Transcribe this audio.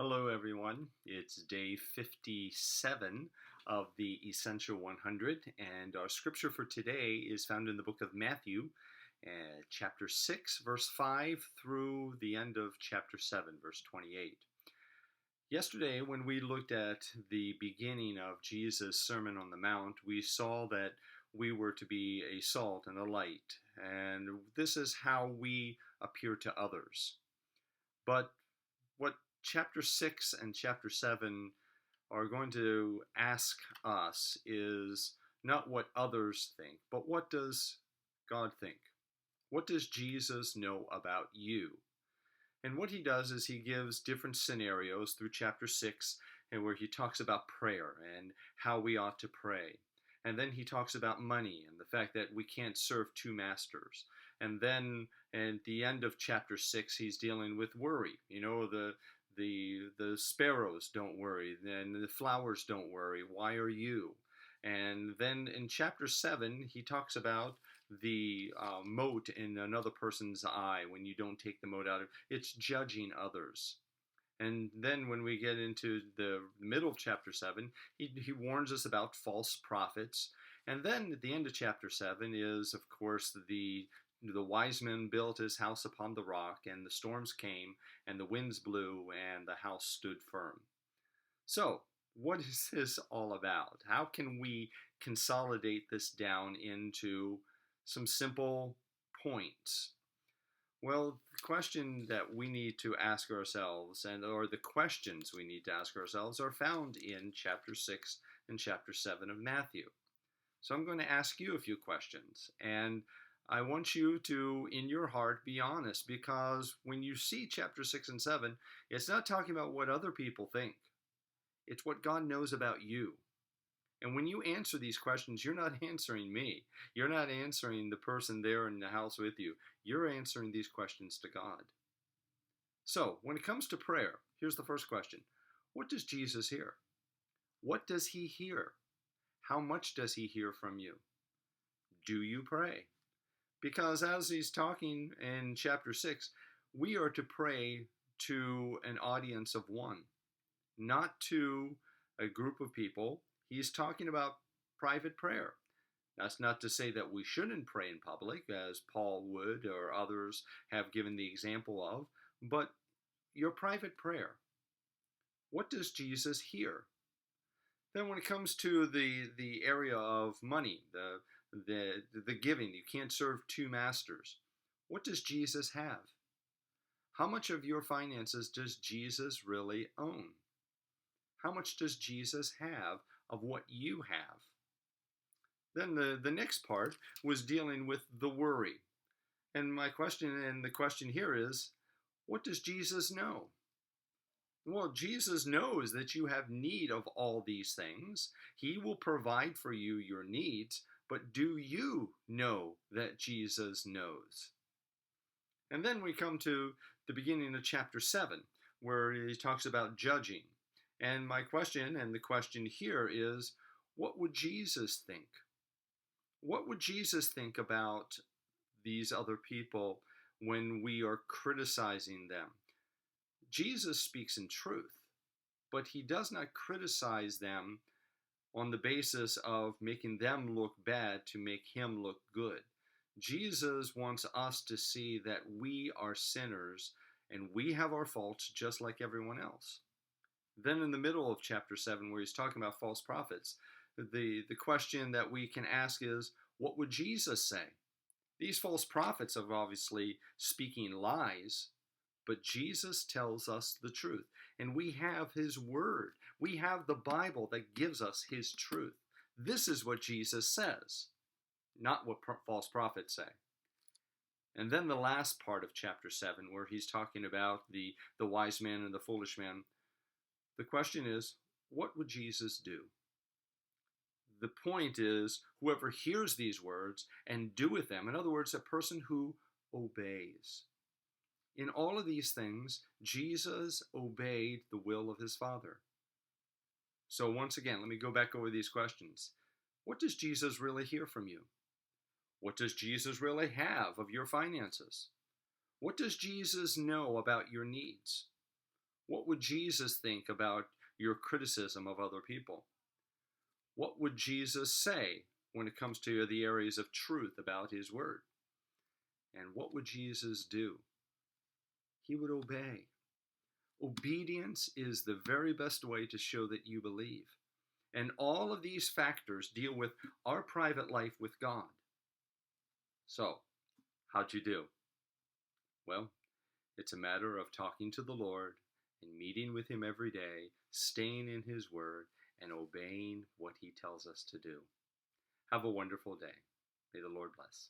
Hello, everyone. It's day 57 of the Essential 100, and our scripture for today is found in the book of Matthew, chapter 6, verse 5, through the end of chapter 7, verse 28. Yesterday, when we looked at the beginning of Jesus' Sermon on the Mount, we saw that we were to be a salt and a light, and this is how we appear to others. But what chapter 6 and chapter 7 are going to ask us is not what others think, but what does God think? What does Jesus know about you? And what he does is he gives different scenarios through chapter 6 and where he talks about prayer and how we ought to pray. And then he talks about money and the fact that we can't serve two masters. And then at the end of chapter 6, he's dealing with worry. You know, the sparrows don't worry, and the flowers don't worry. Why are you? And then in chapter 7, he talks about the mote in another person's eye when you don't take the mote out of it. It's judging others. And then when we get into the middle of chapter 7, he warns us about false prophets. And then at the end of chapter 7 is, of course, the wise man built his house upon the rock, and the storms came, and the winds blew, and the house stood firm. So, what is this all about? How can we consolidate this down into some simple points? Well, the question that we need to ask ourselves, or the questions we need to ask ourselves, are found in chapter 6 and chapter 7 of Matthew. So I'm going to ask you a few questions, and I want you to, in your heart, be honest, because when you see chapter 6 and 7, it's not talking about what other people think. It's what God knows about you. And when you answer these questions, you're not answering me. You're not answering the person there in the house with you. You're answering these questions to God. So, when it comes to prayer, here's the first question. What does Jesus hear? What does he hear? How much does he hear from you? Do you pray? Because as he's talking in chapter 6, we are to pray to an audience of one, not to a group of people. He's talking about private prayer. That's not to say that we shouldn't pray in public, as Paul would or others have given the example of, but your private prayer. What does Jesus hear? Then when it comes to the area of money, the giving, you can't serve two masters. What does Jesus have? How much of your finances does Jesus really own? How much does Jesus have of what you have? Then the next part was dealing with the worry. And my question, and the question here is, what does Jesus know? Well, Jesus knows that you have need of all these things. He will provide for you your needs, but do you know that Jesus knows? And then we come to the beginning of chapter 7, where he talks about judging. And my question, and the question here is, what would Jesus think? What would Jesus think about these other people when we are criticizing them? Jesus speaks in truth, but he does not criticize them on the basis of making them look bad to make him look good. Jesus wants us to see that we are sinners and we have our faults just like everyone else. Then in the middle of chapter 7, where he's talking about false prophets, the question that we can ask is, what would Jesus say? These false prophets are obviously speaking lies, but Jesus tells us the truth. And we have his word. We have the Bible that gives us his truth. This is what Jesus says, not what false prophets say. And then the last part of chapter 7, where he's talking about the wise man and the foolish man, the question is, what would Jesus do? The point is, whoever hears these words and doeth them, in other words, a person who obeys. In all of these things, Jesus obeyed the will of his Father. So once again, let me go back over these questions. What does Jesus really hear from you? What does Jesus really have of your finances? What does Jesus know about your needs? What would Jesus think about your criticism of other people? What would Jesus say when it comes to the areas of truth about his word? And what would Jesus do? He would obey. Obedience is the very best way to show that you believe. And all of these factors deal with our private life with God. So, how'd you do? Well, it's a matter of talking to the Lord and meeting with him every day, staying in his word, and obeying what he tells us to do. Have a wonderful day. May the Lord bless.